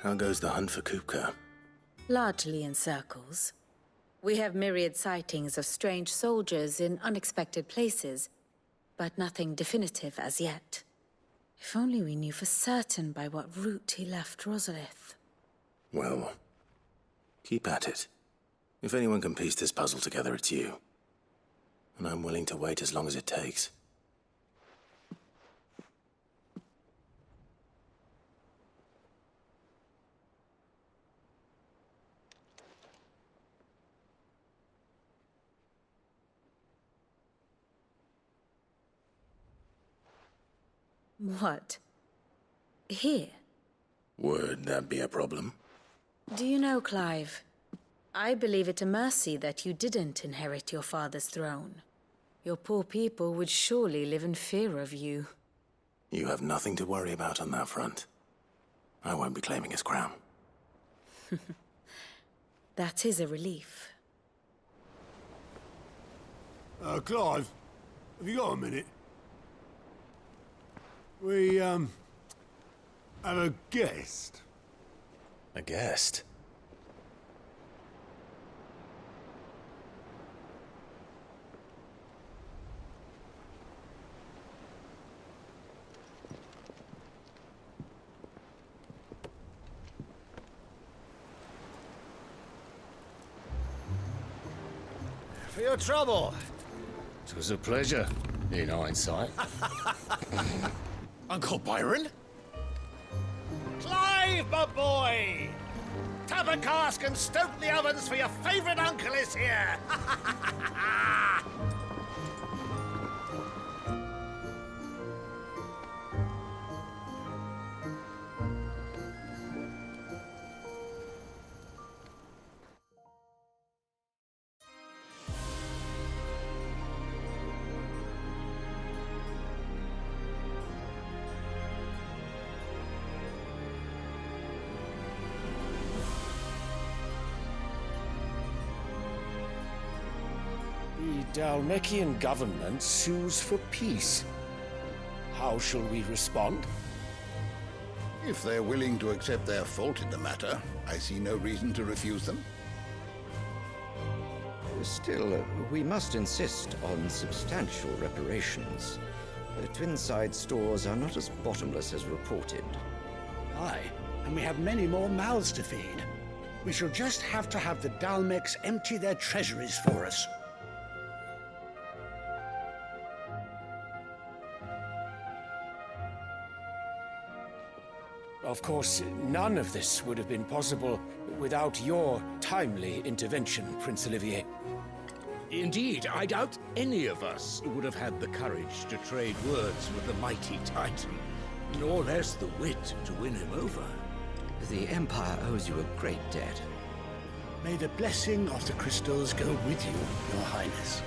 How goes the hunt for Kupka? Largely in circles. We have myriad sightings of strange soldiers in unexpected places, but nothing definitive as yet. If only we knew for certain by what route he left Rosalith. Well, keep at it. If anyone can piece this puzzle together, it's you. And I'm willing to wait as long as it takes. What? Here? Would that be a problem? Do you know, Clive? I believe it a mercy that you didn't inherit your father's throne. Your poor people would surely live in fear of you. You have nothing to worry about on that front. I won't be claiming his crown. That is a relief. Clive, have you got a minute? We, have a guest. A guest? For your trouble. It was a pleasure, in hindsight. Uncle Byron? Clive, my boy! Tap a cask and stoke the ovens for your favourite uncle is here! The Dalmekian government sues for peace. How shall we respond? If they're willing to accept their fault in the matter, I see no reason to refuse them. Still, we must insist on substantial reparations. The Twinside stores are not as bottomless as reported. Aye, and we have many more mouths to feed. We shall just have to have the Dalmeks empty their treasuries for us. Of course, none of this would have been possible without your timely intervention, Prince Olivier. Indeed, I doubt any of us would have had the courage to trade words with the mighty Titan, nor less the wit to win him over. The Empire owes you a great debt. May the blessing of the crystals go with you, Your Highness.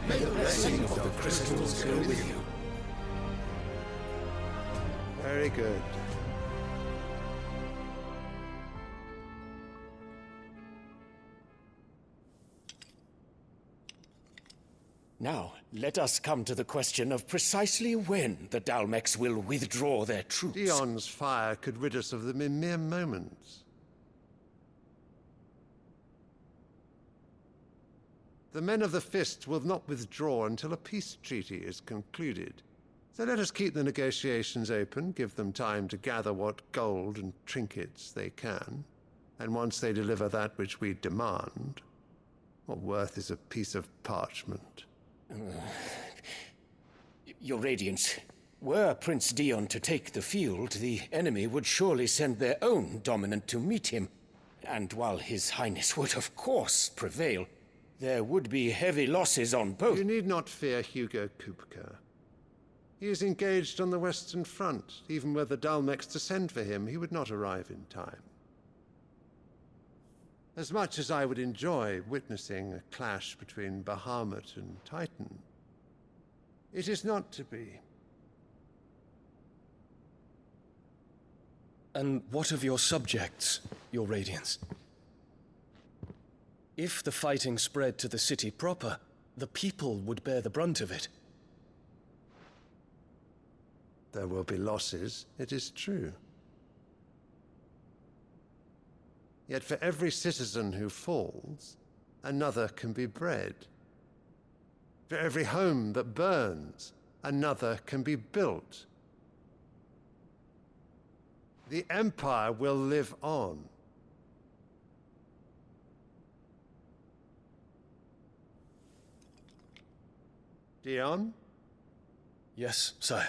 May the blessing of the crystals go with you. Very good. Now, let us come to the question of precisely when the Dalmeks will withdraw their troops. Dion's fire could rid us of them in mere moments. The men of the Fist will not withdraw until a peace treaty is concluded. So let us keep the negotiations open, give them time to gather what gold and trinkets they can, and once they deliver that which we demand, what worth is a piece of parchment? Your Radiance, were Prince Dion to take the field, the enemy would surely send their own dominant to meet him. And while His Highness would of course prevail, there would be heavy losses on both. You need not fear Hugo Kupka. He is engaged on the Western Front. Even were the Dalmeks to send for him, he would not arrive in time. As much as I would enjoy witnessing a clash between Bahamut and Titan, it is not to be. And what of your subjects, Your Radiance? If the fighting spread to the city proper, the people would bear the brunt of it. There will be losses, it is true. Yet for every citizen who falls, another can be bred. For every home that burns, another can be built. The Empire will live on. Dion? Yes, sire.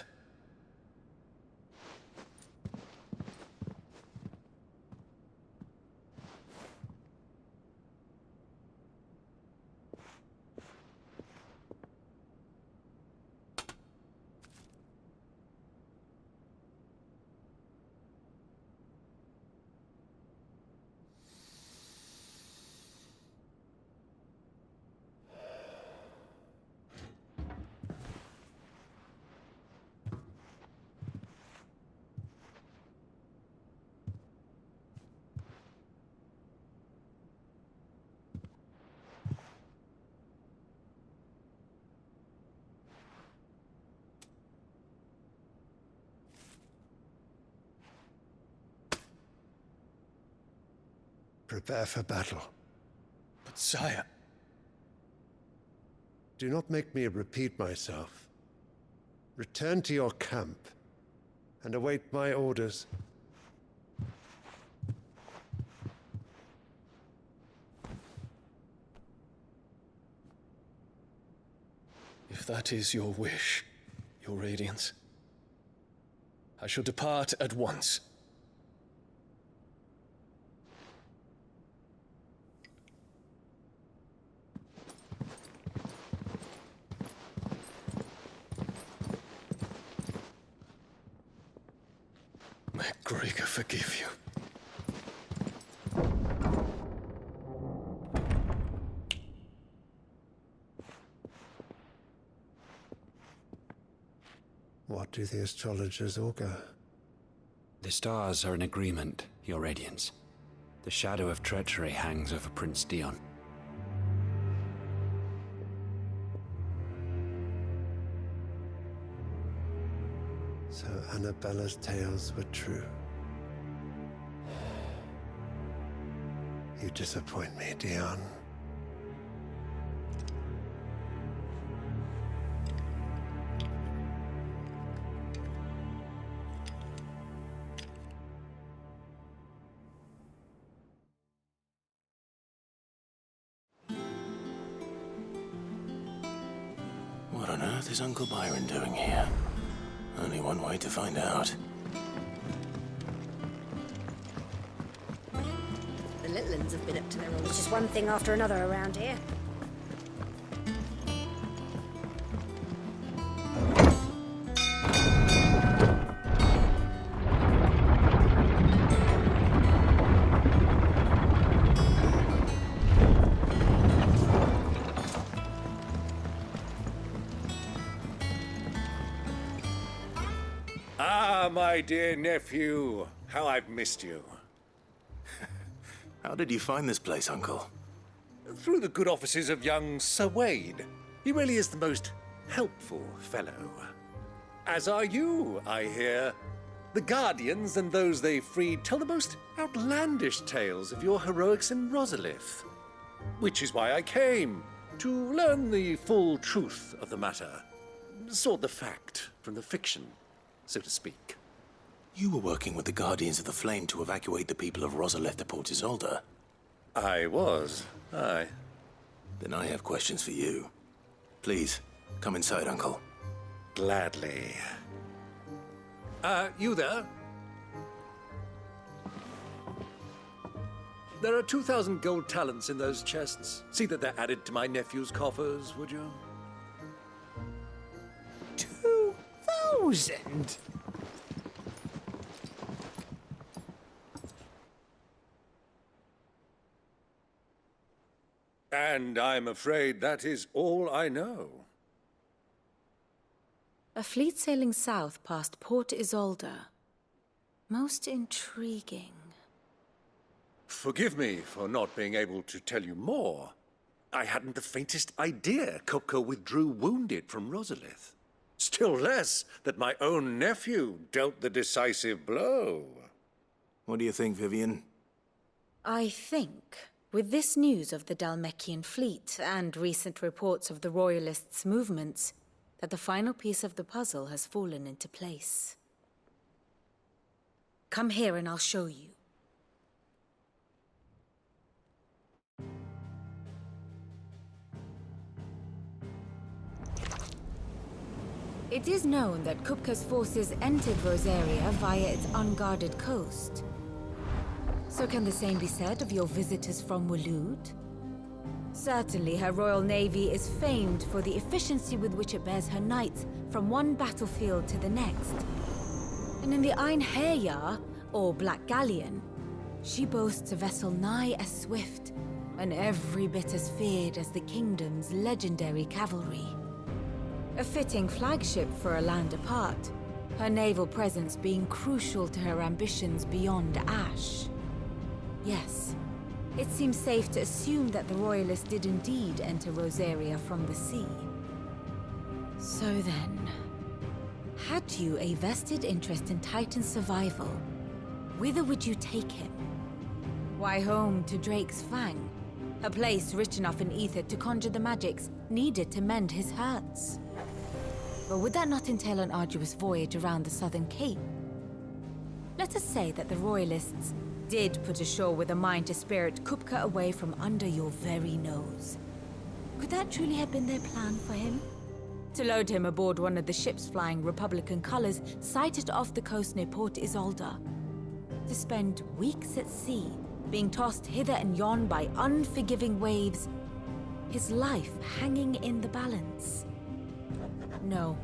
Prepare for battle. But sire... Do not make me repeat myself. Return to your camp and await my orders. If that is your wish, your Radiance, I shall depart at once. May Gregor forgive you. What do the astrologers augur? The stars are in agreement, Your Radiance. The shadow of treachery hangs over Prince Dion. So Annabella's tales were true. You disappoint me, Dion. What on earth is Uncle Byron doing here? Only one way to find out. The Littlands have been up to their old... It's just one thing after another around here. My dear nephew, how I've missed you. How did you find this place, Uncle? Through the good offices of young Sir Wade. He really is the most helpful fellow. As are you, I hear. The Guardians and those they freed tell the most outlandish tales of your heroics in Rosalith. Which is why I came, to learn the full truth of the matter. Sort the fact from the fiction, so to speak. You were working with the Guardians of the Flame to evacuate the people of Rosalith to Port Isolde. I was, aye. Then I have questions for you. Please, come inside, Uncle. Gladly. You there? There are 2,000 gold talents in those chests. See that they're added to my nephew's coffers, would you? 2,000? And I'm afraid that is all I know. A fleet sailing south past Port Isolde. Most intriguing. Forgive me for not being able to tell you more. I hadn't the faintest idea Kupka withdrew wounded from Rosalith. Still less that my own nephew dealt the decisive blow. What do you think, Vivian? I think, with this news of the Dalmekian fleet and recent reports of the Royalists' movements, that the final piece of the puzzle has fallen into place. Come here and I'll show you. It is known that Kupka's forces entered Rosaria via its unguarded coast. So can the same be said of your visitors from Waloed? Certainly, her royal navy is famed for the efficiency with which it bears her knights from one battlefield to the next. And in the Einherjar, or Black Galleon, she boasts a vessel nigh as swift and every bit as feared as the kingdom's legendary cavalry. A fitting flagship for a land apart, her naval presence being crucial to her ambitions beyond Ash. Yes, it seems safe to assume that the Royalists did indeed enter Rosaria from the sea. So then, had you a vested interest in Titan's survival, whither would you take him? Why, home to Drake's Fang, a place rich enough in ether to conjure the magics needed to mend his hurts. But would that not entail an arduous voyage around the southern cape? Let us say that the Royalists did put ashore with a mind to spirit Kupka away from under your very nose. Could that truly have been their plan for him? To load him aboard one of the ships flying Republican colors sighted off the coast near Port Isolde? To spend weeks at sea, being tossed hither and yon by unforgiving waves, his life hanging in the balance? No.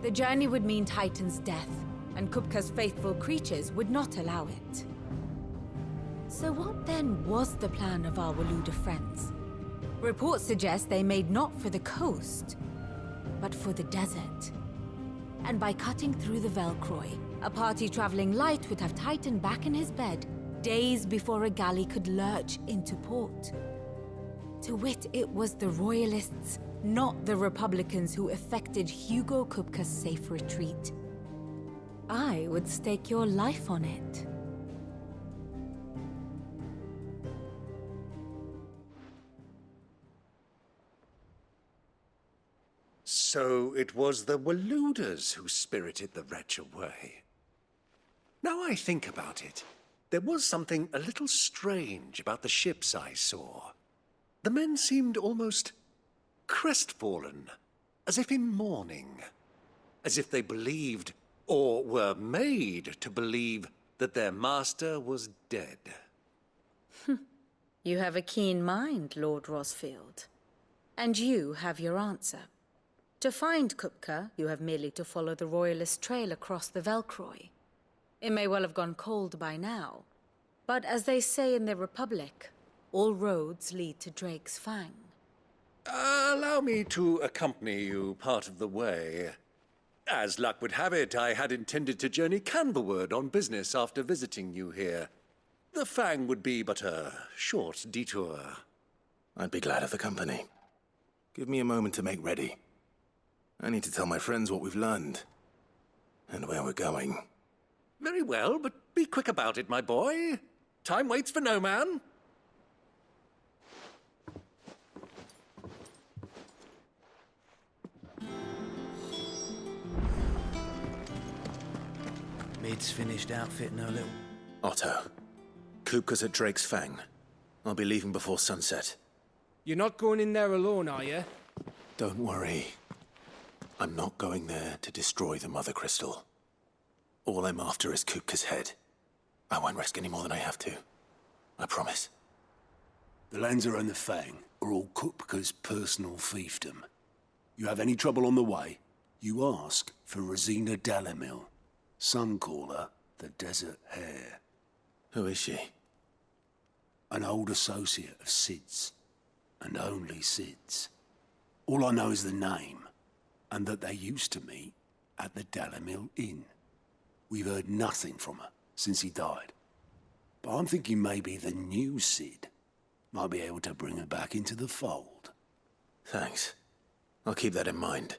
The journey would mean Titan's death, and Kupka's faithful creatures would not allow it. So what then was the plan of our Waloed friends? Reports suggest they made not for the coast, but for the desert. And by cutting through the Velcroy, a party traveling light would have Titan back in his bed days before a galley could lurch into port. To wit, it was the Royalists, not the Republicans, who effected Hugo Kupka's safe retreat. I would stake your life on it. So it was the Waloeders who spirited the wretch away. Now I think about it, there was something a little strange about the ships I saw. The men seemed almost crestfallen, as if in mourning, as if they believed, or were made to believe, that their master was dead. You have a keen mind, Lord Rosfield. And you have your answer. To find Kupka, you have merely to follow the Royalist trail across the Velcroy. It may well have gone cold by now, but as they say in the Republic, all roads lead to Drake's Fang. Allow me to accompany you part of the way. As luck would have it, I had intended to journey Canberward on business after visiting you here. The Fang would be but a short detour. I'd be glad of the company. Give me a moment to make ready. I need to tell my friends what we've learned, and where we're going. Very well, but be quick about it, my boy. Time waits for no man. Mid's finished outfitting her little... Otto, Kupka's at Drake's Fang. I'll be leaving before sunset. You're not going in there alone, are you? Don't worry. I'm not going there to destroy the Mother Crystal. All I'm after is Kupka's head. I won't risk any more than I have to. I promise. The Lancer and the Fang are all Kupka's personal fiefdom. You have any trouble on the way, you ask for Rosina Dalamil. Some call her the Desert Hare. Who is she? An old associate of Sid's, and only Sid's. All I know is the name, and that they used to meet at the Dalamil Inn. We've heard nothing from her since he died. But I'm thinking maybe the new Sid might be able to bring her back into the fold. Thanks. I'll keep that in mind.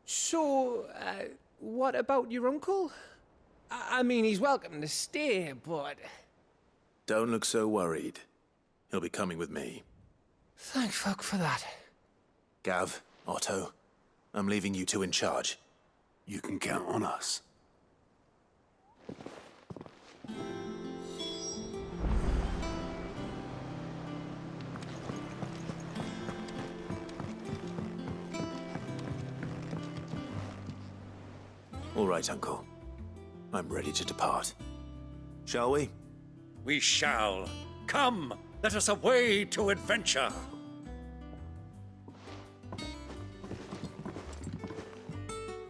So, what about your uncle? I mean, he's welcome to stay, but... Don't look so worried. He'll be coming with me. Thank fuck for that. Gav, Otto, I'm leaving you two in charge. You can count on us. All right, Uncle. I'm ready to depart. Shall we? We shall. Come, let us away to adventure.